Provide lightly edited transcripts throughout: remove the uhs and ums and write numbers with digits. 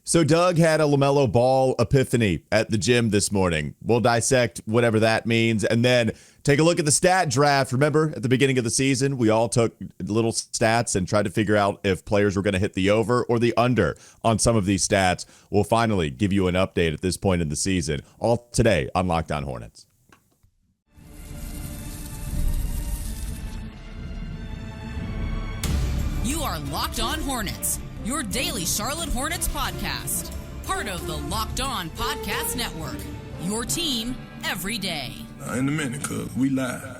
So Doug had a LaMelo Ball epiphany at the gym this morning. We'll dissect whatever that means and then take a look at the stat draft. Remember, at the beginning of the season, we all took little stats and tried to figure out if players were going to hit the over or the under on some of these stats. We'll finally give you an update at this point in the season. All today on Locked On Hornets. You are Locked On Hornets, your daily Charlotte Hornets podcast. Part of the Locked On Podcast Network, your team every day. In a minute, cuz we live.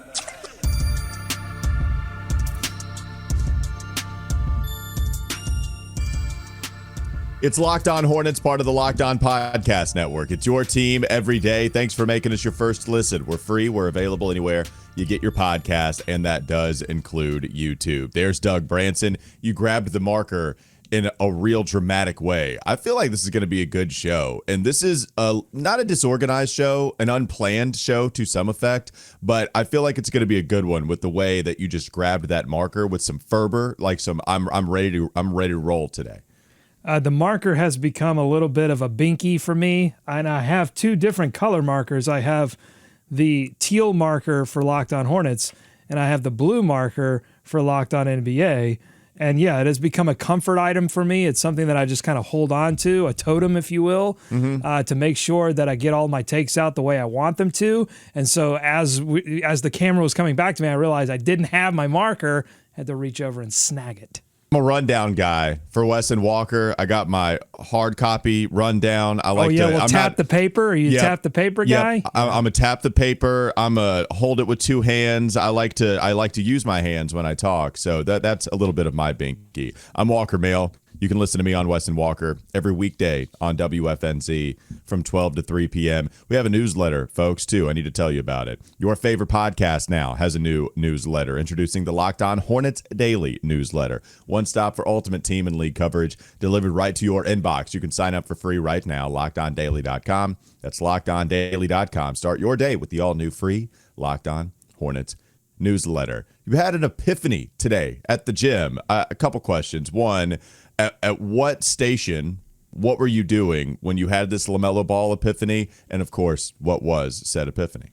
It's Locked On Hornets, part of the Locked On Podcast Network. It's your team every day. Thanks for making us your first listen. We're free. We're available anywhere you get your podcast, and that does include YouTube. There's Doug Branson. You grabbed the marker in a real dramatic way. I feel like this is going to be a good show, and this is not a disorganized show, an unplanned show to some effect, but I feel like it's going to be a good one with the way that you just grabbed that marker with some fervor, like some I'm ready to roll today. The marker has become a little bit of a binky for me, and I have two different color markers. I have the teal marker for Locked On Hornets, and I have the blue marker for Locked On NBA. And yeah, it has become a comfort item for me. It's something that I just kind of hold on to, a totem, if you will, to make sure that I get all my takes out the way I want them to. And so as the camera was coming back to me, I realized I didn't have my marker, had to reach over and snag it. I'm a rundown guy for Wes and Walker. I got my hard copy rundown. I like tap the paper. Are you tap the paper guy? I'm a tap the paper. I'm a hold it with two hands. I like to use my hands when I talk. So that's a little bit of my binky. I'm Walker Mehl. You can listen to me on Wes and Walker every weekday on WFNZ from 12 to 3 p.m. We have a newsletter, folks, too. I need to tell you about it. Your favorite podcast now has a new newsletter, introducing the Locked On Hornets Daily newsletter. One stop for ultimate team and league coverage delivered right to your inbox. You can sign up for free right now, LockedOnDaily.com. That's LockedOnDaily.com. Start your day with the all-new free Locked On Hornets newsletter. You had an epiphany today at the gym. A couple questions. One, at what station, what were you doing when you had this LaMelo Ball epiphany? And, of course, what was said epiphany?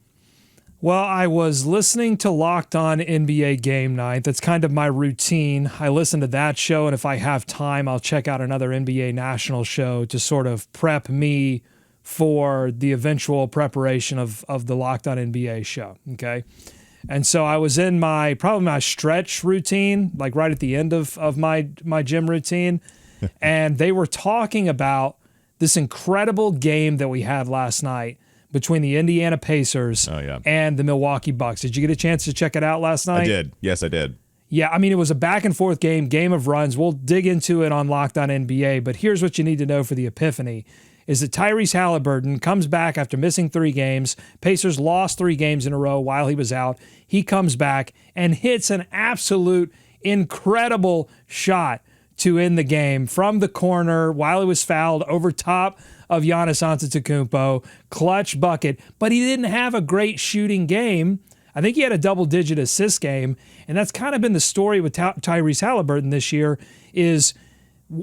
Well, I was listening to Locked On NBA Game Night. That's kind of my routine. I listen to that show, and if I have time, I'll check out another NBA national show to sort of prep me for the eventual preparation of the Locked On NBA show, okay? And so I was in my stretch routine, like right at the end of my gym routine, and they were talking about this incredible game that we had last night between the Indiana Pacers and the Milwaukee Bucks. Did you get a chance to check it out last night? I did. Yes, I did. Yeah, I mean, it was a back-and-forth game of runs. We'll dig into it on Locked On NBA, but here's what you need to know for the epiphany. Is that Tyrese Haliburton comes back after missing 3 games. Pacers lost 3 games in a row while he was out. He comes back and hits an absolute incredible shot to end the game from the corner while he was fouled over top of Giannis Antetokounmpo. Clutch bucket, but he didn't have a great shooting game. I think he had a double-digit assist game, and that's kind of been the story with Tyrese Haliburton this year is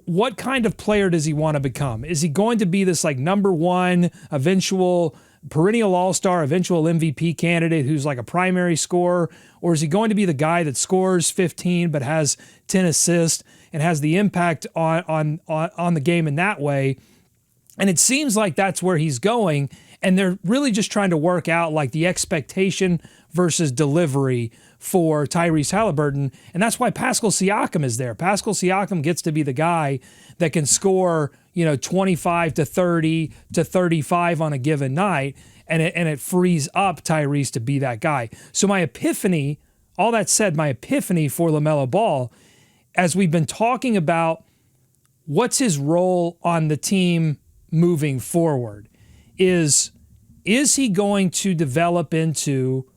what kind of player does he want to become? Is he going to be this like number one, eventual perennial all-star, eventual MVP candidate who's like a primary scorer? Or is he going to be the guy that scores 15 but has 10 assists and has the impact on the game in that way? And it seems like that's where he's going. And they're really just trying to work out like the expectation versus delivery for Tyrese Haliburton. And that's why Pascal Siakam is there. Pascal Siakam gets to be the guy that can score, 25 to 30 to 35 on a given night. And it frees up Tyrese to be that guy. So my epiphany, all that said, my epiphany for LaMelo Ball, as we've been talking about what's his role on the team moving forward, is he going to develop into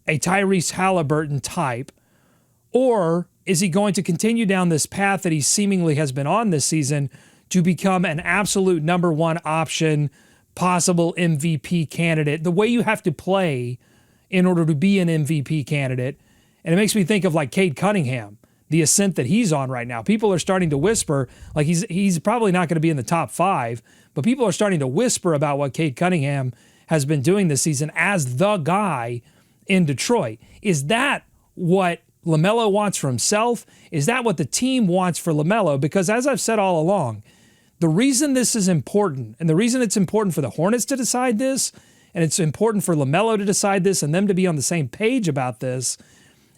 a Tyrese Haliburton type, or is he going to continue down this path that he seemingly has been on this season to become an absolute number one option, possible MVP candidate, the way you have to play in order to be an MVP candidate? And it makes me think of like Cade Cunningham. the ascent that he's on right now. People are starting to whisper, like he's probably not going to be in the top 5, but people are starting to whisper about what Cade Cunningham has been doing this season as the guy in Detroit. Is that what LaMelo wants for himself? Is that what the team wants for LaMelo? Because as I've said all along, the reason this is important, and the reason it's important for the Hornets to decide this, and it's important for LaMelo to decide this and them to be on the same page about this,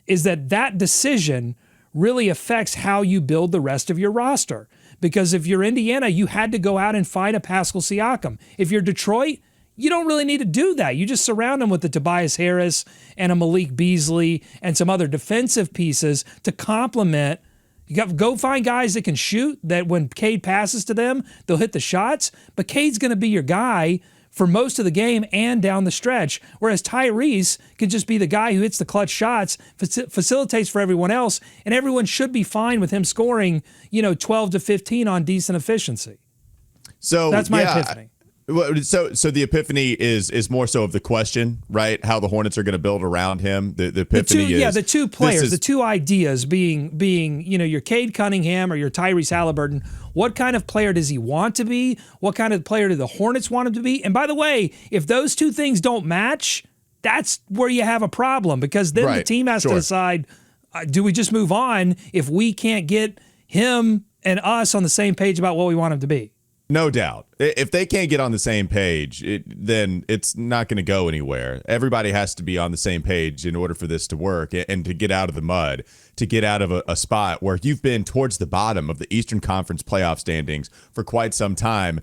is that decision really affects how you build the rest of your roster. Because if you're Indiana, you had to go out and find a Pascal Siakam. If you're Detroit, you don't really need to do that. You just surround them with the Tobias Harris and a Malik Beasley and some other defensive pieces to complement. You got to go find guys that can shoot, that when Cade passes to them, they'll hit the shots. But Cade's going to be your guy for most of the game and down the stretch, whereas Tyrese can just be the guy who hits the clutch shots, facilitates for everyone else, and everyone should be fine with him scoring, 12 to 15 on decent efficiency. So that's my epiphany. So the epiphany is more so of the question, right? How the Hornets are going to build around him. The epiphany is the two players, the two ideas being your Cade Cunningham or your Tyrese Haliburton. What kind of player does he want to be? What kind of player do the Hornets want him to be? And by the way, if those two things don't match, that's where you have a problem, because then the team has to decide, do we just move on if we can't get him and us on the same page about what we want him to be? No doubt. If they can't get on the same page, then it's not going to go anywhere. Everybody has to be on the same page in order for this to work and to get out of the mud, to get out of a spot where you've been towards the bottom of the Eastern Conference playoff standings for quite some time.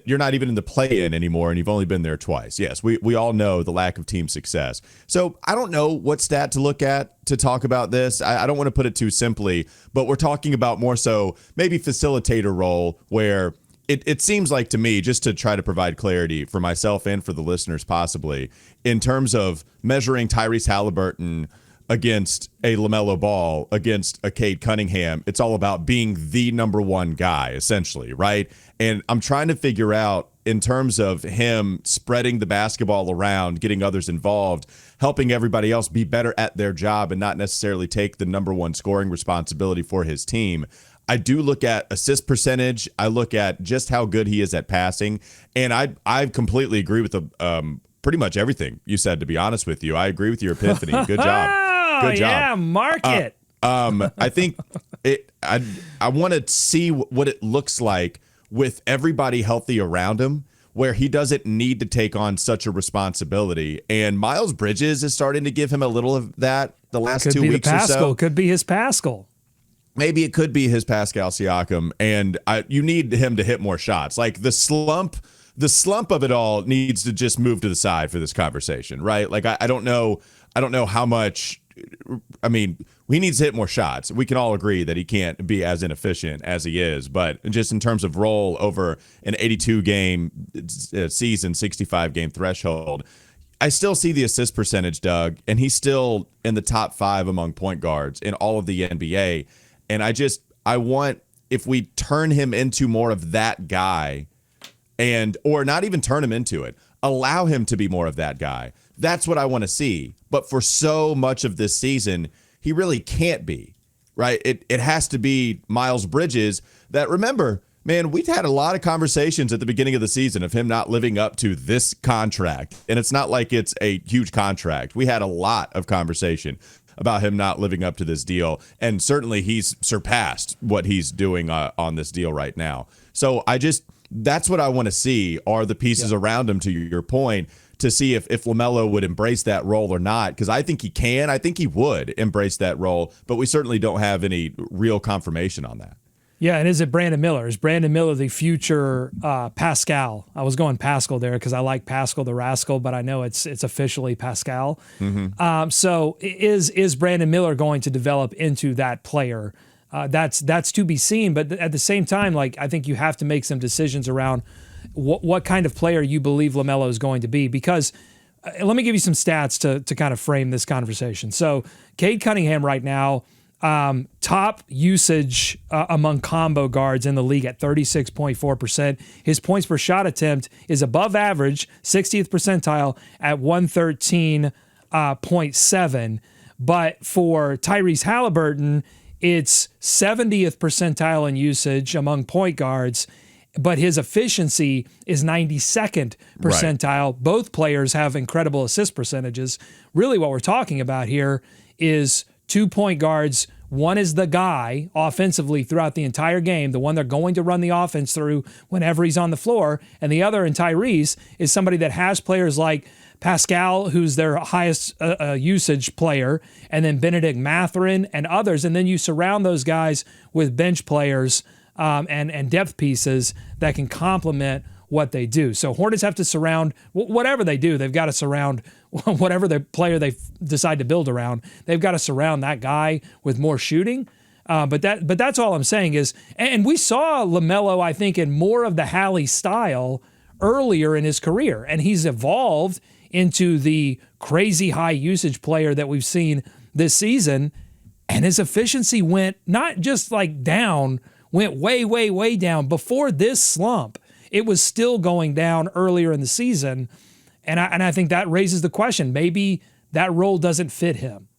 You're not even in the play-in anymore, and you've only been there twice. Yes, we all know the lack of team success. So I don't know what stat to look at to talk about this. I don't want to put it too simply, but we're talking about more so maybe facilitator role, where it seems like to me, just to try to provide clarity for myself and for the listeners possibly, in terms of measuring Tyrese Haliburton against a LaMelo Ball, against a Cade Cunningham, it's all about being the number one guy, essentially, right? And I'm trying to figure out, in terms of him spreading the basketball around, getting others involved, helping everybody else be better at their job and not necessarily take the number one scoring responsibility for his team. I do look at assist percentage. I look at just how good he is at passing. And I completely agree with pretty much everything you said, to be honest with you. I agree with your epiphany. Good job. Good job. Yeah, mark it. I think I want to see what it looks like with everybody healthy around him, where he doesn't need to take on such a responsibility. And Myles Bridges is starting to give him a little of that the last 2 weeks or so. Could be his Pascal. Maybe it could be his Pascal Siakam, and you need him to hit more shots. Like the slump of it all needs to just move to the side for this conversation, right? Like I don't know how much. I mean, he needs to hit more shots. We can all agree that he can't be as inefficient as he is, but just in terms of role over an 82-game season, 65-game threshold, I still see the assist percentage, Doug, and he's still in the top 5 among point guards in all of the NBA. And I want, if we turn him into more of that guy, or not even turn him into it, allow him to be more of that guy. That's what I want to see. But for so much of this season, he really can't be, right? It has to be Myles Bridges that, remember, man, we've had a lot of conversations at the beginning of the season of him not living up to this contract. And it's not like it's a huge contract. We had a lot of conversation about him not living up to this deal. And certainly he's surpassed what he's doing on this deal right now. So that's what I want to see, are the pieces around him, to your point, to see if LaMelo would embrace that role or not. Because I think he can. I think he would embrace that role. But we certainly don't have any real confirmation on that. Yeah, and is it Brandon Miller? Is Brandon Miller the future Pascal? I was going Pascal there because I like Pascal the Rascal, but I know it's officially Pascal. Mm-hmm. So is Brandon Miller going to develop into that player? That's to be seen. But at the same time, like, I think you have to make some decisions around what kind of player you believe LaMelo is going to be. Because let me give you some stats to kind of frame this conversation. So Cade Cunningham right now, top usage among combo guards in the league at 36.4%. His points per shot attempt is above average, 60th percentile at 113.7. But for Tyrese Haliburton, it's 70th percentile in usage among point guards, but his efficiency is 92nd percentile. Right. Both players have incredible assist percentages. Really what we're talking about here is 2 point guards. One is the guy offensively throughout the entire game, the one they're going to run the offense through whenever he's on the floor. And the other in Tyrese is somebody that has players like Pascal, who's their highest usage player, and then Benedict Mathurin and others. And then you surround those guys with bench players and depth pieces that can complement what they do. So Hornets have to surround whatever they do. They've got to surround whatever the player they decide to build around. They've got to surround that guy with more shooting. But that's all I'm saying is, and we saw LaMelo, I think, in more of the Hallie style earlier in his career, and he's evolved into the crazy high usage player that we've seen this season. And his efficiency went not just like down, went way, way, way down. Before this slump, it was still going down earlier in the season. And I think that raises the question, maybe that role doesn't fit him.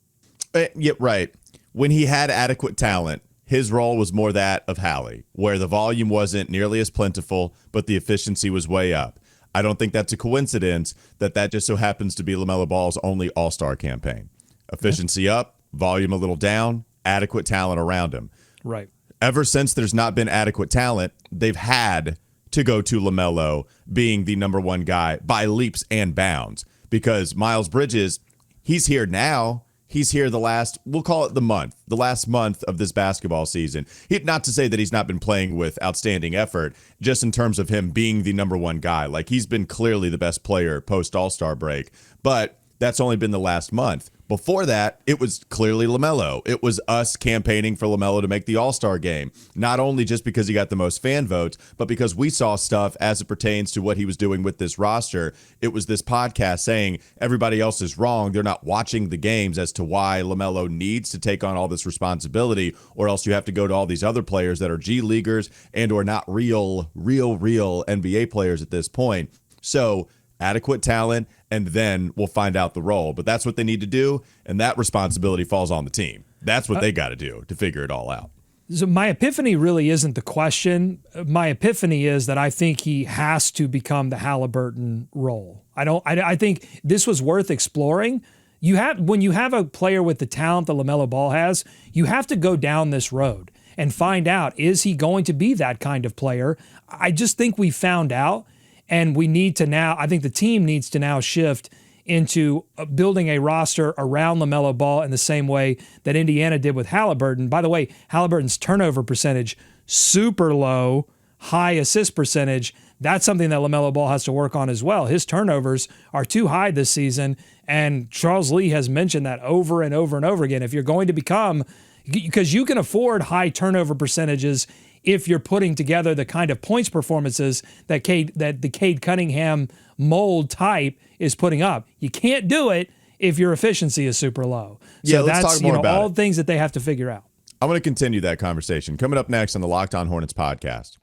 Yeah, right. When he had adequate talent, his role was more that of Hallie, where the volume wasn't nearly as plentiful, but the efficiency was way up. I don't think that's a coincidence that just so happens to be LaMelo Ball's only all-star campaign. Efficiency up, volume a little down, adequate talent around him. Right. Ever since there's not been adequate talent, they've had to go to LaMelo being the number one guy by leaps and bounds, because Myles Bridges, he's here now. He's here we'll call it the last month of this basketball season. Not to say that he's not been playing with outstanding effort, just in terms of him being the number one guy. Like, he's been clearly the best player post All-Star break, but that's only been the last month. Before that, it was clearly LaMelo. It was us campaigning for LaMelo to make the All-Star game, not only just because he got the most fan votes, but because we saw stuff as it pertains to what he was doing with this roster. It was this podcast saying everybody else is wrong. They're not watching the games as to why LaMelo needs to take on all this responsibility, or else you have to go to all these other players that are G Leaguers and or not real NBA players at this point. So adequate talent, and then we'll find out the role. But that's what they need to do, and that responsibility falls on the team. That's what they got to do to figure it all out. So my epiphany really isn't the question. My epiphany is that I think he has to become the Haliburton role. I think this was worth exploring. When you have a player with the talent that LaMelo Ball has, you have to go down this road and find out, is he going to be that kind of player? I just think we found out. And we need to now, I think the team needs to now shift into building a roster around LaMelo Ball in the same way that Indiana did with Haliburton. By the way, Haliburton's turnover percentage, super low, high assist percentage. That's something that LaMelo Ball has to work on as well. His turnovers are too high this season, and Charles Lee has mentioned that over and over and over again. If you're going to become, because you can afford high turnover percentages if you're putting together the kind of points performances that the Cade Cunningham mold type is putting up. You can't do it if your efficiency is super low. So let's that's talk more about all things that they have to figure out. I'm going to continue that conversation coming up next on the Locked On Hornets podcast.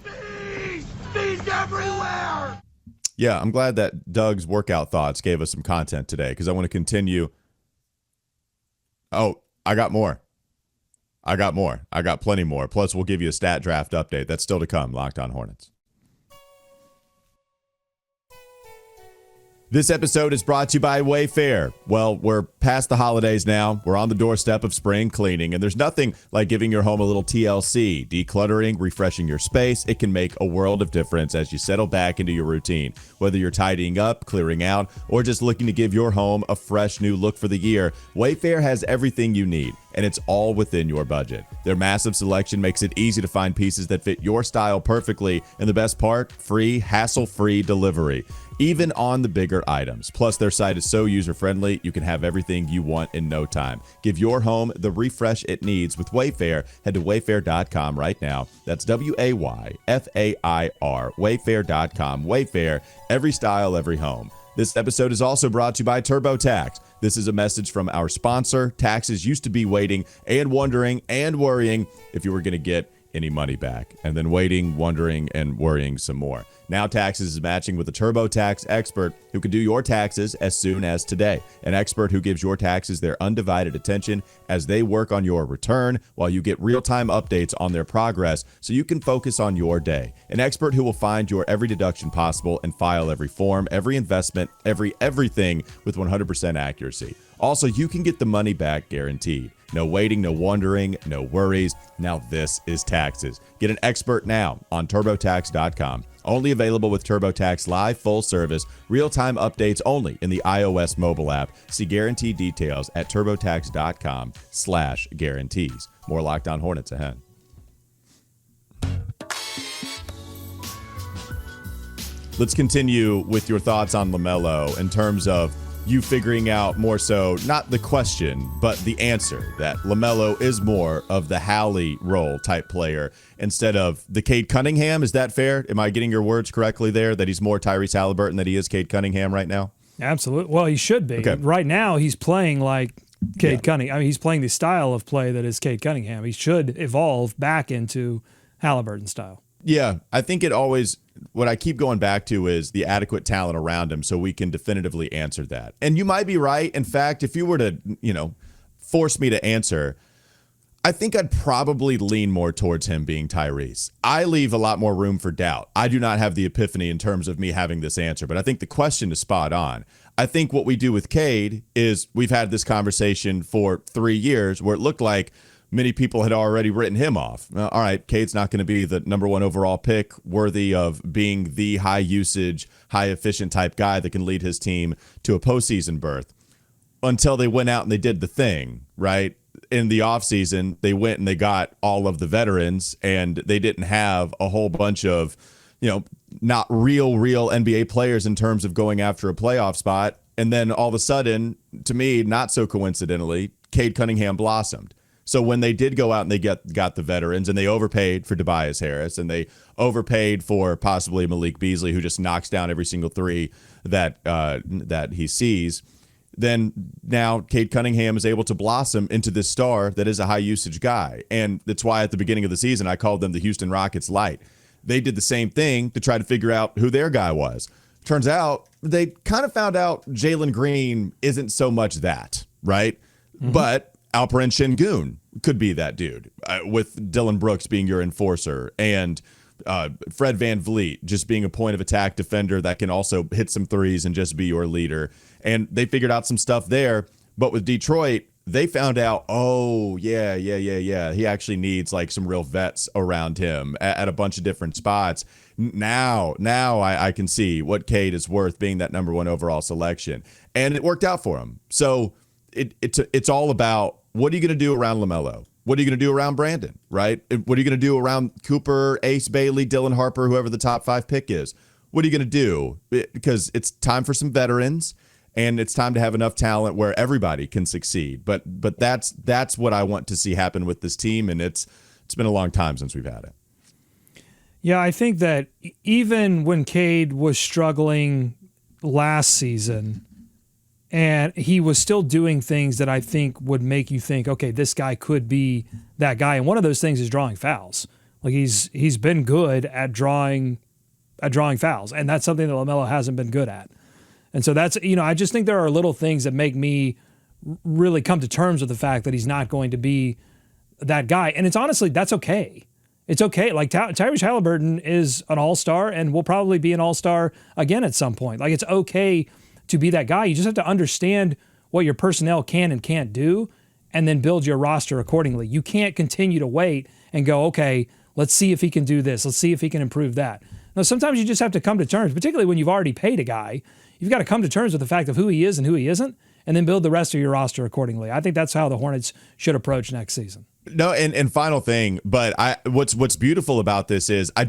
Bees everywhere! Yeah, I'm glad that Doug's workout thoughts gave us some content today, because I want to continue. Oh, I got more. I got plenty more. Plus, we'll give you a stat draft update. That's still to come. Locked On Hornets. This episode is brought to you by Wayfair. Well, we're past the holidays now. We're on the doorstep of spring cleaning, and there's nothing like giving your home a little TLC. Decluttering, refreshing your space, it can make a world of difference as you settle back into your routine. Whether you're tidying up, clearing out, or just looking to give your home a fresh new look for the year, Wayfair has everything you need, and it's all within your budget. Their massive selection makes it easy to find pieces that fit your style perfectly, and the best part, free, hassle-free delivery, even on the bigger items. Plus, their site is so user-friendly, you can have everything you want in no time. Give your home the refresh it needs with Wayfair. Head to wayfair.com right now. That's Wayfair, wayfair.com. Wayfair, every style, every home. This episode is also brought to you by TurboTax. This is a message from our sponsor. Taxes used to be waiting and wondering and worrying if you were going to get any money back, and then waiting, wondering, and worrying some more. Now Taxes is matching with a TurboTax expert who can do your taxes as soon as today. An expert who gives your taxes their undivided attention as they work on your return while you get real-time updates on their progress so you can focus on your day. An expert who will find your every deduction possible and file every form, every investment, everything with 100% accuracy. Also, you can get the money back guaranteed. No waiting, no wondering, no worries. Now this is Taxes. Get an expert now on TurboTax.com. Only available with TurboTax Live full service, real-time updates only in the iOS mobile app. See guaranteed details at TurboTax.com/guarantees. More Locked On Hornets ahead. Let's continue with your thoughts on LaMelo in terms of you figuring out more so, not the question, but the answer, that LaMelo is more of the Hallie role type player instead of the Cade Cunningham. Is that fair? Am I getting your words correctly there, that he's more Tyrese Haliburton than he is Cade Cunningham right now? Absolutely. Well, he should be. Okay. Right now, he's playing like Cade Cunningham. I mean, he's playing the style of play that is Cade Cunningham. He should evolve back into Haliburton style. Yeah, I think what I keep going back to is the adequate talent around him so we can definitively answer that. And you might be right. In fact, if you were to, force me to answer, I think I'd probably lean more towards him being Tyrese. I leave a lot more room for doubt. I do not have the epiphany in terms of me having this answer, but I think the question is spot on. I think what we do with Cade is we've had this conversation for 3 years where it looked like many people had already written him off. All right, Cade's not going to be the number 1 overall pick, worthy of being the high usage, high efficient type guy that can lead his team to a postseason berth. Until they went out and they did the thing, right? In the offseason, they went and they got all of the veterans, and they didn't have a whole bunch of, not real NBA players in terms of going after a playoff spot. And then all of a sudden, to me, not so coincidentally, Cade Cunningham blossomed. So when they did go out and they got the veterans, and they overpaid for Tobias Harris, and they overpaid for possibly Malik Beasley, who just knocks down every single three that he sees, then now Cade Cunningham is able to blossom into this star that is a high usage guy. And that's why at the beginning of the season, I called them the Houston Rockets light. They did the same thing to try to figure out who their guy was. Turns out they kind of found out Jalen Green isn't so much that, right? Mm-hmm. But Alperen Şengün could be that dude, with Dillon Brooks being your enforcer, and Fred VanVleet just being a point of attack defender that can also hit some threes and just be your leader. And they figured out some stuff there. But with Detroit, they found out, he actually needs like some real vets around him at a bunch of different spots. Now I can see what Cade is worth being that number 1 overall selection. And it worked out for him. So it's all about, what are you going to do around LaMelo? What are you going to do around Brandon, right? What are you going to do around Cooper, Ace Bailey, Dylan Harper, whoever the top 5 pick is? What are you going to do? Because it's time for some veterans, and it's time to have enough talent where everybody can succeed. But that's what I want to see happen with this team, and it's been a long time since we've had it. Yeah, I think that even when Cade was struggling last season, and he was still doing things that I think would make you think, okay, this guy could be that guy. And one of those things is drawing fouls. Like he's been good at drawing fouls, and that's something that LaMelo hasn't been good at. And so that's, I just think there are little things that make me really come to terms with the fact that he's not going to be that guy. And it's honestly, that's okay. It's okay. Like Tyrese Haliburton is an all-star and will probably be an all-star again at some point. Like, it's okay to be that guy. You just have to understand what your personnel can and can't do, and then build your roster accordingly. You can't continue to wait and go, okay, let's see if he can do this. Let's see if he can improve that. Now, sometimes you just have to come to terms, particularly when you've already paid a guy. You've got to come to terms with the fact of who he is and who he isn't, and then build the rest of your roster accordingly. I think that's how the Hornets should approach next season. No, and final thing, but what's beautiful about this is I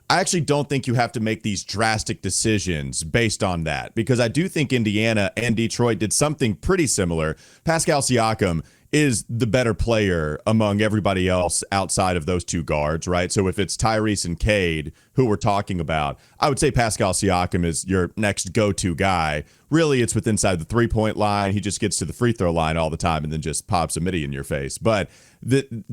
actually don't think you have to make these drastic decisions based on that, because I do think Indiana and Detroit did something pretty similar. Pascal Siakam is the better player among everybody else outside of those two guards, right? So if it's Tyrese and Cade who we're talking about. I would say Pascal Siakam is your next go-to guy. Really, it's with inside the three-point line. He just gets to the free throw line all the time and then just pops a midi in your face. But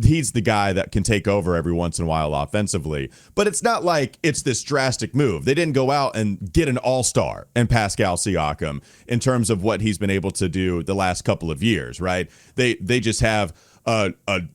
he's the guy that can take over every once in a while offensively. But it's not like it's this drastic move. They didn't go out and get an all-star in Pascal Siakam in terms of what he's been able to do the last couple of years, right? They just have a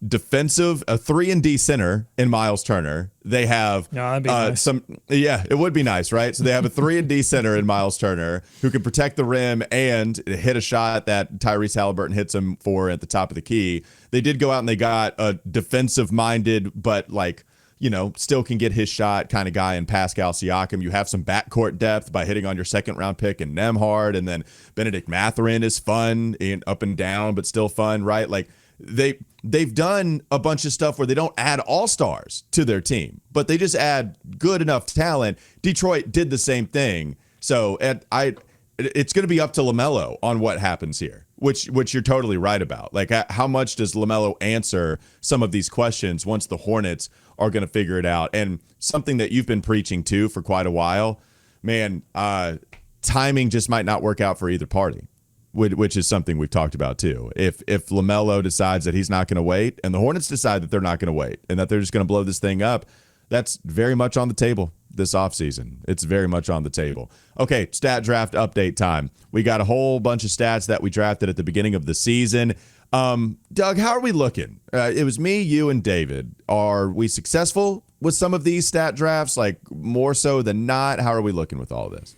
defensive, a 3-and-D center in Myles Turner. They have nice. it would be nice, right? So they have a 3-and-D center in Myles Turner who can protect the rim and hit a shot that Tyrese Haliburton hits him for at the top of the key. They did go out and they got a defensive-minded, but still can get his shot kind of guy in Pascal Siakam. You have some backcourt depth by hitting on your second-round pick in Nembhard, and then Benedict Mathurin is fun and up and down, but still fun, right? Like, they've done a bunch of stuff where they don't add all-stars to their team, but they just add good enough talent. Detroit did the same thing. So it's going to be up to LaMelo on what happens here, which you're totally right about. Like, how much does LaMelo answer some of these questions once the Hornets are going to figure it out? And something that you've been preaching to for quite a while, man, timing just might not work out for either party. Which is something we've talked about too. If LaMelo decides that he's not going to wait and the Hornets decide that they're not going to wait and that they're just going to blow this thing up, that's very much on the table this offseason. It's very much on the table. Okay, stat draft update time. We got a whole bunch of stats that we drafted at the beginning of the season. Doug, how are we looking? It was me, you, and David. Are we successful with some of these stat drafts, like more so than not? How are we looking with all of this?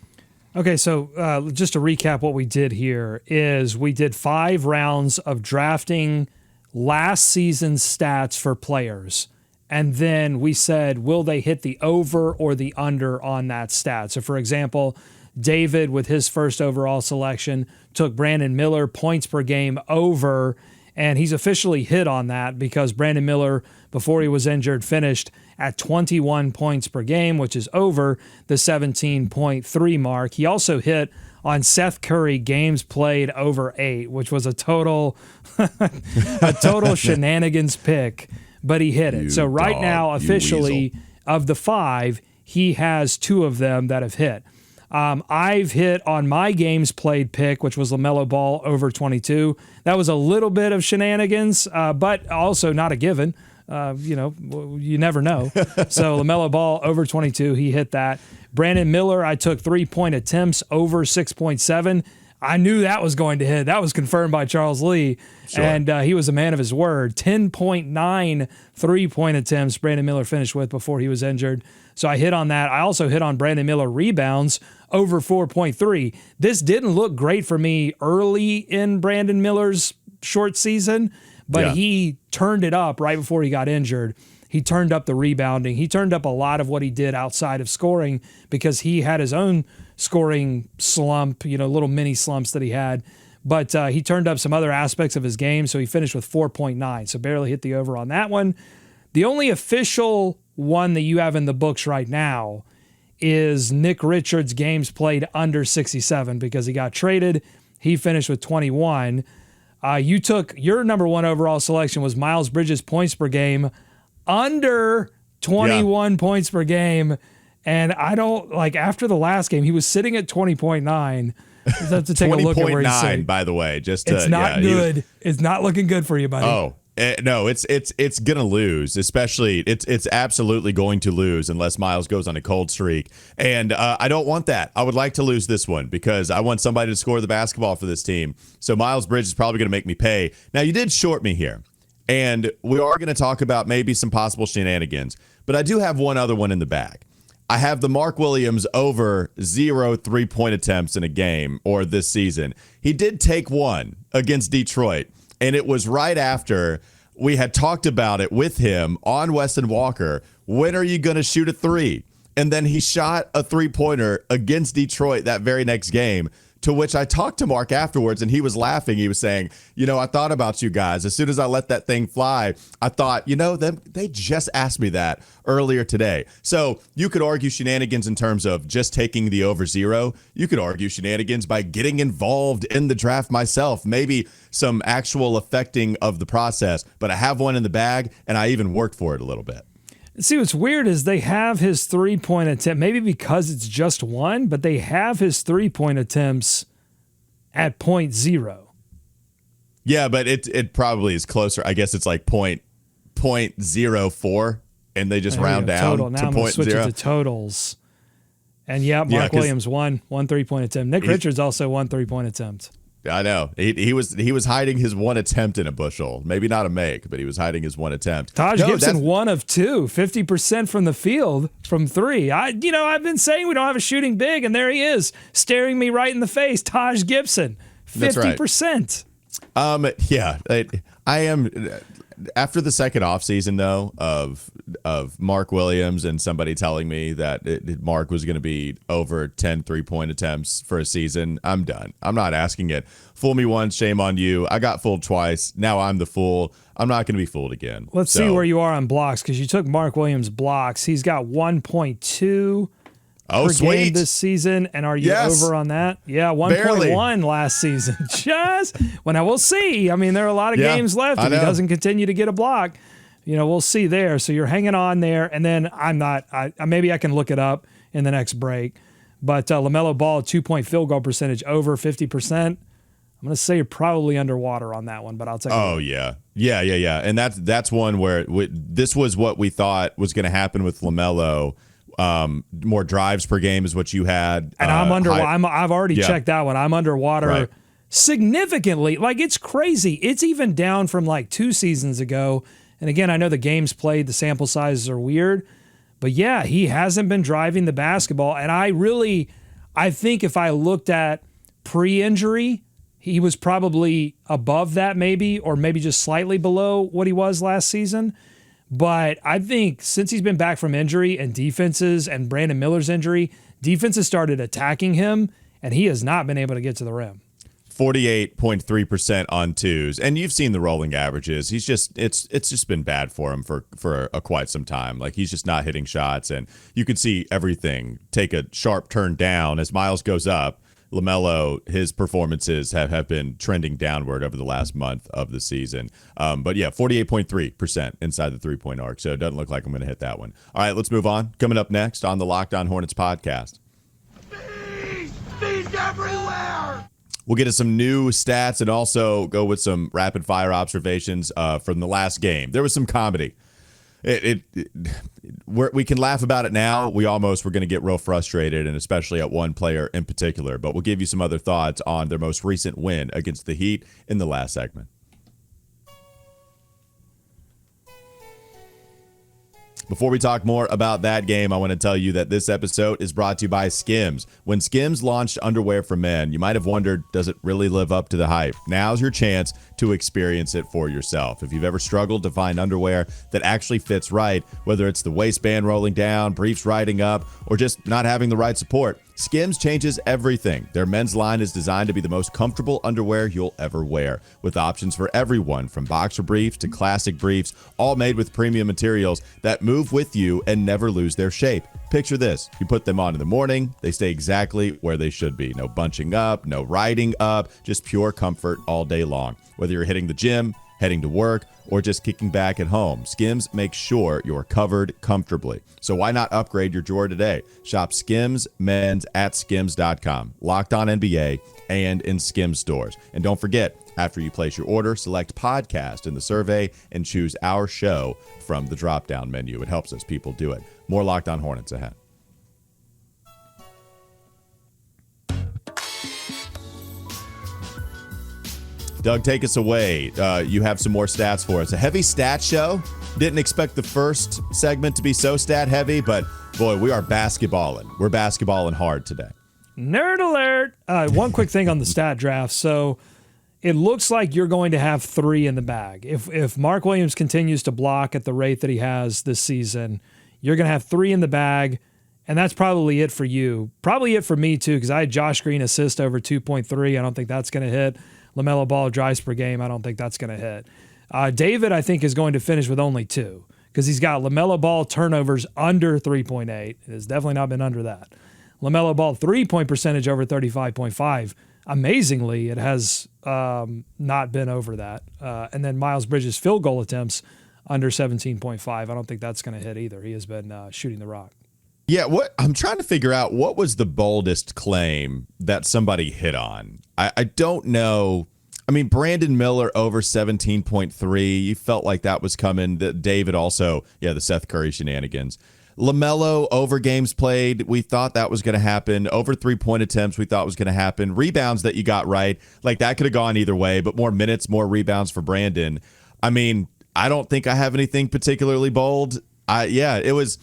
Okay, so just to recap what we did here is we did 5 rounds of drafting last season's stats for players. And then we said, will they hit the over or the under on that stat? So, for example, David, with his first overall selection, took Brandon Miller points per game over, and he's officially hit on that because Brandon Miller, before he was injured, finished at 21 points per game, which is over the 17.3 mark. He also hit on Seth Curry games played over 8, which was a total shenanigans pick, but he hit it. So right now, officially, of the 5, he has 2 of them that have hit. I've hit on my games played pick, which was LaMelo Ball over 22. That was a little bit of shenanigans, but also not a given. You never know. So LaMelo Ball over 22, he hit that. Brandon Miller, I took 3-point attempts over 6.7. I knew that was going to hit. That was confirmed by Charles Lee, sure. And he was a man of his word. 10.9 3-point attempts Brandon Miller finished with before he was injured. So I hit on that. I also hit on Brandon Miller rebounds over 4.3. This didn't look great for me early in Brandon Miller's short season, but he turned it up right before he got injured. He turned up the rebounding. He turned up a lot of what he did outside of scoring because he had his own scoring slump, little mini slumps that he had. But he turned up some other aspects of his game, so he finished with 4.9, so barely hit the over on that one. The only official one that you have in the books right now is Nick Richards' games played under 67 because he got traded. He finished with 21. You took your number 1 overall selection was Myles Bridges points per game under 21 points per game. And I don't after the last game, he was sitting at 20.9. You have to take a look at where he's sitting. By the way, it's not good. It's not looking good for you, buddy. Oh, no, it's gonna lose. Especially, it's absolutely going to lose unless Myles goes on a cold streak. And I don't want that. I would like to lose this one because I want somebody to score the basketball for this team. So Myles Bridges is probably gonna make me pay. Now, you did short me here, and we are gonna talk about maybe some possible shenanigans. But I do have one other one in the bag. I have the Mark Williams over 0 3-point attempts in a game or this season. He did take one against Detroit, and it was right after we had talked about it with him on Weston Walker. When are you going to shoot a 3? And then he shot a 3-pointer against Detroit that very next game, to which I talked to Mark afterwards, and he was laughing. He was saying, I thought about you guys. As soon as I let that thing fly, I thought, they just asked me that earlier today. So you could argue shenanigans in terms of just taking the over 0. You could argue shenanigans by getting involved in the draft myself, maybe some actual affecting of the process. But I have one in the bag, and I even worked for it a little bit. See, what's weird is they have his 3-point attempt, maybe because it's just one, but they have his 3-point attempts at 0.0. Yeah, but it probably is closer. I guess it's like 0.04, and they just round down total. Now to I'm going to switch it 0.0. to totals. And Mark Williams one 3-point attempt. Nick Richards also 1 3-point attempt. I know. He was hiding his one attempt in a bushel. Maybe not a make, but he was hiding his one attempt. Taj Gibson 1 of 2, 50% from the field from 3. I've been saying we don't have a shooting big, and there he is, staring me right in the face. Taj Gibson, 50%. Yeah, I am. After the second offseason, though, of Mark Williams and somebody telling me that Mark was going to be over 10 3-point attempts for a season, I'm done. I'm not asking it. Fool me once, shame on you. I got fooled twice. Now I'm the fool. I'm not going to be fooled again. Let's see where you are on blocks, because you took Mark Williams' blocks. He's got 1.2 per game this season. And are you over on that? Yeah, 1.1 last season. Now we'll see. I mean, there are a lot of games left. If he doesn't continue to get a block, we'll see there. So you're hanging on there. And then maybe I can look it up in the next break. But LaMelo Ball, 2-point field goal percentage, over 50%. I'm going to say you're probably underwater on that one, but I'll take it. Oh, yeah. And that's one where this was what we thought was going to happen with LaMelo. More drives per game is what you had. And I'm under. I've already checked that one. I'm underwater significantly. Like, it's crazy. It's even down from like 2 seasons ago. And again, I know the games played, the sample sizes are weird. But yeah, he hasn't been driving the basketball. And I think if I looked at pre-injury, he was probably above that maybe, or maybe just slightly below what he was last season. But I think since he's been back from injury and defenses and Brandon Miller's injury, defenses started attacking him, and he has not been able to get to the rim. 48.3% on twos, and you've seen the rolling averages. It's just been bad for him for quite some time. Like, he's just not hitting shots, and you can see everything take a sharp turn down as Myles goes up. LaMelo, his performances have been trending downward over the last month of the season. But yeah, 48.3% inside the 3-point arc. So it doesn't look like I'm going to hit that one. All right, let's move on. Coming up next on the Locked On Hornets podcast. Bees everywhere! We'll get to some new stats and also go with some rapid fire observations from the last game. There was some comedy. We can laugh about it now. We almost were going to get real frustrated, and especially at one player in particular. But we'll give you some other thoughts on their most recent win against the Heat in the last segment. Before we talk more about that game, I want to tell you that this episode is brought to you by Skims. When Skims launched underwear for men, you might have wondered, does it really live up to the hype? Now's your chance to experience it for yourself. If you've ever struggled to find underwear that actually fits right, whether it's the waistband rolling down, briefs riding up, or just not having the right support, Skims changes everything. Their men's line is designed to be the most comfortable underwear you'll ever wear, with options for everyone from boxer briefs to classic briefs, all made with premium materials that move with you and never lose their shape. Picture this. You put them on in the morning, they stay exactly where they should be. No bunching up, no riding up, just pure comfort all day long. Whether you're hitting the gym, heading to work, or just kicking back at home, Skims makes sure you're covered comfortably. So why not upgrade your drawer today? Shop Skims Men's at skims.com, Locked On NBA, and in Skims stores. And don't forget, after you place your order, select podcast in the survey and choose our show from the drop-down menu. It helps us people do it. More Locked On Hornets ahead. Doug, take us away. You have some more stats for us. A heavy stat show. Didn't expect the first segment to be so stat heavy, but boy, we are basketballing. We're basketballing hard today. Nerd alert. One quick thing on the stat draft. So it looks like you're going to have 3 in the bag. If Mark Williams continues to block at the rate that he has this season, you're going to have 3 in the bag, and that's probably it for you. Probably it for me, too, because I had Josh Green assist over 2.3. I don't think that's going to hit. LaMelo Ball drives per game. I don't think that's going to hit. David, I think, is going to finish with only 2 because he's got LaMelo Ball turnovers under 3.8. It has definitely not been under that. LaMelo Ball 3-point percentage over 35.5. Amazingly, it has not been over that. And then Myles Bridges field goal attempts under 17.5. I don't think that's going to hit either. He has been shooting the rock. Yeah, what I'm trying to figure out, what was the boldest claim that somebody hit on? I don't know. I mean, Brandon Miller over 17.3. You felt like that was coming. David also, the Seth Curry shenanigans. LaMelo over games played. We thought that was going to happen. Over 3-point attempts, we thought was going to happen. Rebounds that you got right. Like, that could have gone either way, but more minutes, more rebounds for Brandon. I mean, I don't think I have anything particularly bold. It was...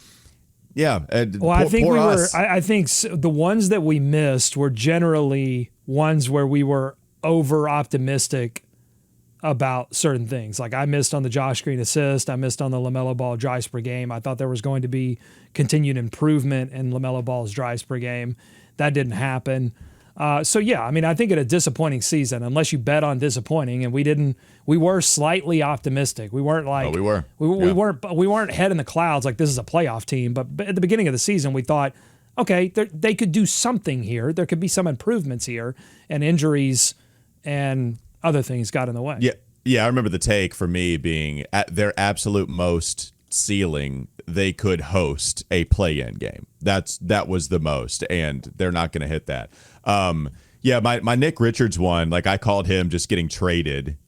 Yeah. Well, I think I think the ones that we missed were generally ones where we were over optimistic about certain things. Like, I missed on the Josh Green assist. I missed on the LaMelo Ball drives per game. I thought there was going to be continued improvement in LaMelo Ball's drives per game. That didn't happen. I think in a disappointing season, unless you bet on disappointing, and we were slightly optimistic. We weren't like, we weren't head in the clouds like this is a playoff team. But at the beginning of the season, we thought, okay, they could do something here. There could be some improvements here, and injuries and other things got in the way. Yeah. I remember the take for me being at their absolute most ceiling, they could host a play-in game. That was the most, and they're not going to hit that. My Nick Richards one, like, I called him just getting traded,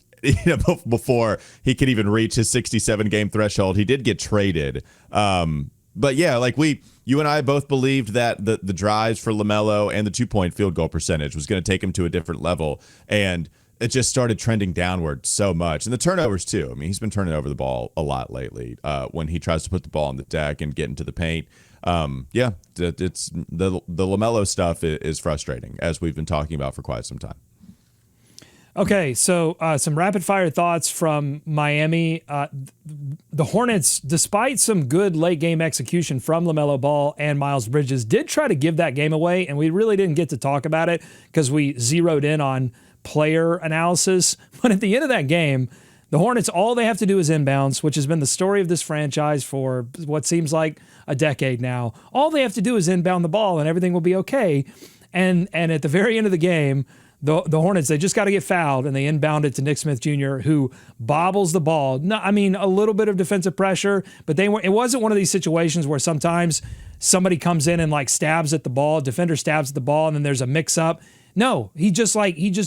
before he could even reach his 67 game threshold. He did get traded. But yeah, like you and I both believed that the drives for LaMelo and the 2-point field goal percentage was going to take him to a different level, and it just started trending downward so much. And the turnovers too. I mean, he's been turning over the ball a lot lately when he tries to put the ball on the deck and get into the paint. It's the LaMelo stuff is frustrating, as we've been talking about for quite some time. Okay, so some rapid fire thoughts from Miami. The Hornets, despite some good late game execution from LaMelo Ball and Myles Bridges, did try to give that game away, and we really didn't get to talk about it because we zeroed in on player analysis. But at the end of that game, the Hornets, all they have to do is inbounds, which has been the story of this franchise for what seems like a decade now. All they have to do is inbound the ball and everything will be okay. And at the very end of the game, the Hornets, they just got to get fouled, and they inbound it to Nick Smith Jr., who bobbles the ball. No, I mean, a little bit of defensive pressure, but it wasn't one of these situations where sometimes somebody comes in and like stabs at the ball, defender stabs at the ball, and then there's a mix-up. No, he just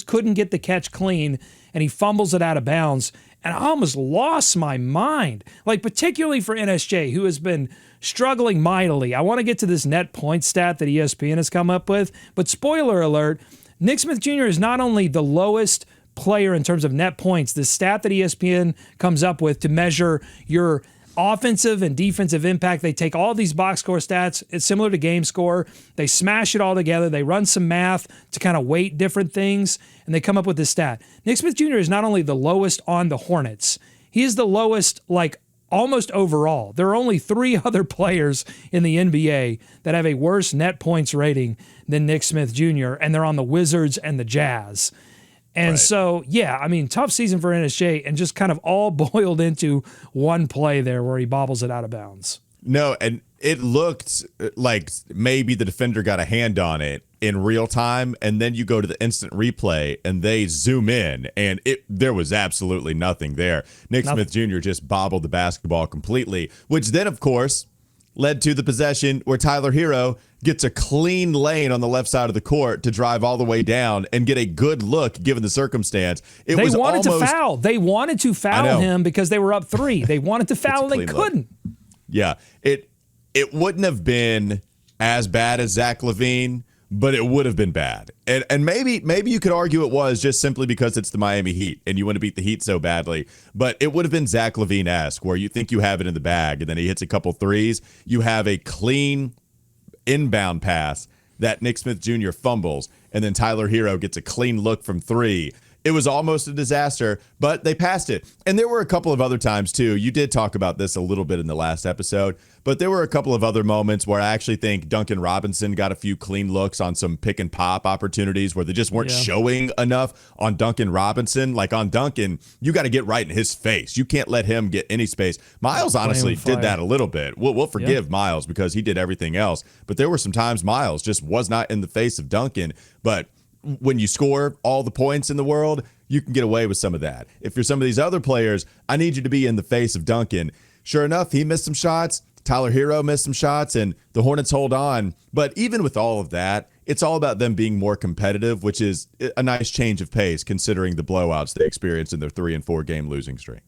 couldn't get the catch clean, and he fumbles it out of bounds. And I almost lost my mind, like particularly for NSJ, who has been struggling mightily. I want to get to this net point stat that ESPN has come up with, but spoiler alert, Nick Smith Jr. is not only the lowest player in terms of net points, the stat that ESPN comes up with to measure your offensive and defensive impact. They take all these box score stats. It's similar to game score. They smash it all together. They run some math to kind of weight different things, and they come up with this stat. Nick Smith Jr. is not only the lowest on the Hornets, he is the lowest, like, almost overall. There are only 3 other players in the NBA that have a worse net points rating than Nick Smith Jr., and they're on the Wizards and the Jazz. And so, I mean, tough season for NSJ, and just kind of all boiled into one play there where he bobbles it out of bounds. No, and it looked like maybe the defender got a hand on it in real time, and then you go to the instant replay, and they zoom in, and there was absolutely nothing there. Nick Smith Jr. just bobbled the basketball completely, which then, of course, led to the possession where Tyler Hero gets a clean lane on the left side of the court to drive all the way down and get a good look given the circumstance. They wanted to foul him because they were up 3. They wanted to foul and they couldn't. Yeah, it wouldn't have been as bad as Zach LaVine, but it would have been bad. And maybe you could argue it was just simply because it's the Miami Heat and you want to beat the Heat so badly. But it would have been Zach LaVine-esque, where you think you have it in the bag and then he hits a couple threes. You have a clean inbound pass that Nick Smith Jr. fumbles, and then Tyler Hero gets a clean look from 3. It was almost a disaster, but they passed it. And there were a couple of other times, too. You did talk about this a little bit in the last episode, but there were a couple of other moments where I actually think Duncan Robinson got a few clean looks on some pick and pop opportunities where they just weren't showing enough on Duncan Robinson. Like on Duncan, you got to get right in his face. You can't let him get any space. Myles honestly did that a little bit. We'll forgive Myles because he did everything else. But there were some times Myles just was not in the face of Duncan. But when you score all the points in the world, you can get away with some of that. If you're some of these other players, I need you to be in the face of Duncan. Sure enough, he missed some shots. Tyler Hero missed some shots, and the Hornets hold on. But even with all of that, it's all about them being more competitive, which is a nice change of pace considering the blowouts they experienced in their 3 and 4 game losing streak.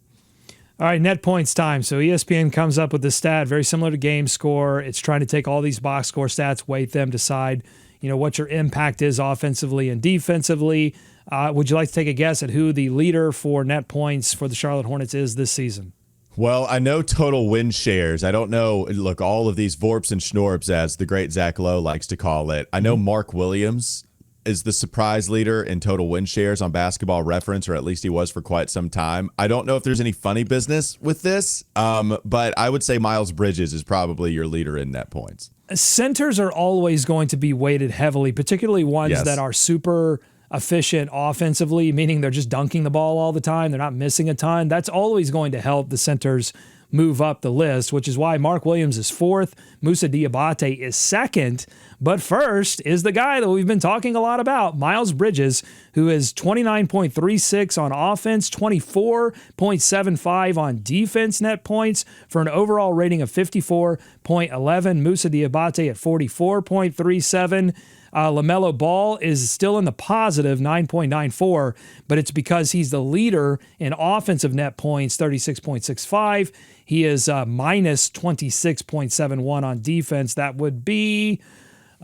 All right, net points time. So ESPN comes up with this stat very similar to game score. It's trying to take all these box score stats, weight them, decide, what your impact is offensively and defensively. Would you like to take a guess at who the leader for net points for the Charlotte Hornets is this season? Well, I know total win shares. I don't know. Look, all of these Vorps and Schnorps, as the great Zach Lowe likes to call it. I know Mark Williams is the surprise leader in total win shares on Basketball Reference, or at least he was for quite some time. I don't know if there's any funny business with this, but I would say Myles Bridges is probably your leader in net points. Centers are always going to be weighted heavily, particularly ones that are super efficient offensively, meaning they're just dunking the ball all the time. They're not missing a ton. That's always going to help the centers move up the list, which is why Mark Williams is 4th, Moussa Diabate is 2nd, but first is the guy that we've been talking a lot about, Myles Bridges, who is 29.36 on offense, 24.75 on defense net points for an overall rating of 54.11. Moussa Diabate at 44.37. LaMelo Ball is still in the positive 9.94, but it's because he's the leader in offensive net points, 36.65. He is minus 26.71 on defense. That would be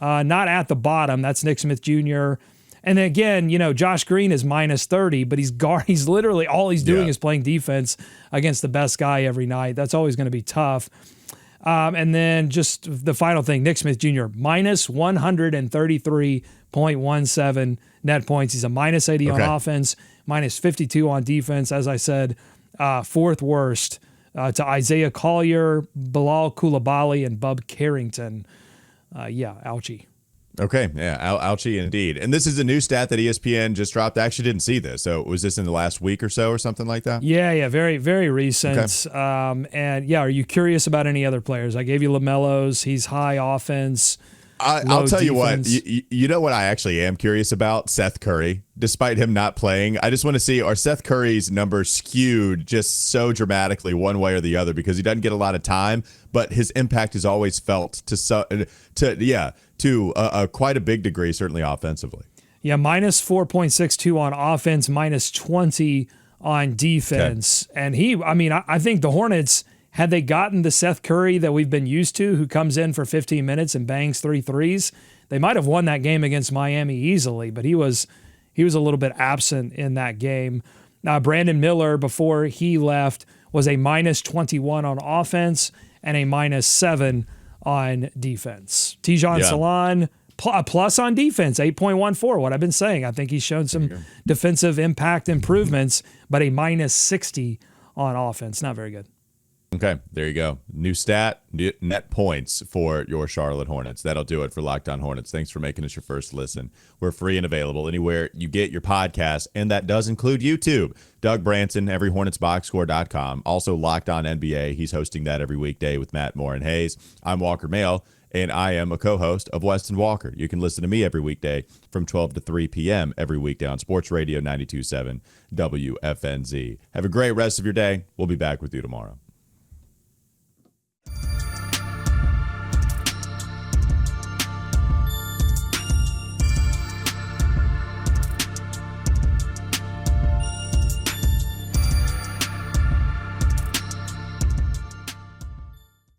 not at the bottom. That's Nick Smith Jr. And then again, Josh Green is minus 30, but he's literally all he's doing is playing defense against the best guy every night. That's always going to be tough. And then just the final thing, Nick Smith Jr., minus 133.17 net points. He's a minus 80 on offense, minus 52 on defense. As I said, 4th worst to Isaiah Collier, Bilal Coulibaly, and Bub Carrington. Ouchie. Okay, ouchie indeed. And this is a new stat that ESPN just dropped. I actually didn't see this. So was this in the last week or so or something like that? Yeah, very, very recent. Okay. Are you curious about any other players? I gave you LaMelo's. He's high offense. I'll tell you what, defense. you know what I actually am curious about? Seth Curry. Despite him not playing, I just want to see, are Seth Curry's numbers skewed just so dramatically one way or the other, because he doesn't get a lot of time, but his impact is always felt to quite a big degree, certainly offensively. Yeah, minus 4.62 on offense, minus 20 on defense. Okay. And I think the Hornets, had they gotten the Seth Curry that we've been used to, who comes in for 15 minutes and bangs 3 threes, they might have won that game against Miami easily, but he was a little bit absent in that game. Brandon Miller, before he left, was a minus 21 on offense and a minus 7 on defense. Tijon Salon, a plus on defense, 8.14. What I've been saying, I think he's shown some defensive impact improvements, but a minus 60 on offense. Not very good. Okay, there you go. New stat, net points for your Charlotte Hornets. That'll do it for Locked On Hornets. Thanks for making us your first listen. We're free and available anywhere you get your podcast, and that does include YouTube. Doug Branson, everyhornetsboxscore.com. Also Locked On NBA. He's hosting that every weekday with Matt Moore and Hayes. I'm Walker Mehl, and I am a co-host of Weston Walker. You can listen to me every weekday from 12 to 3 p.m. every weekday on Sports Radio 92.7 WFNZ. Have a great rest of your day. We'll be back with you tomorrow.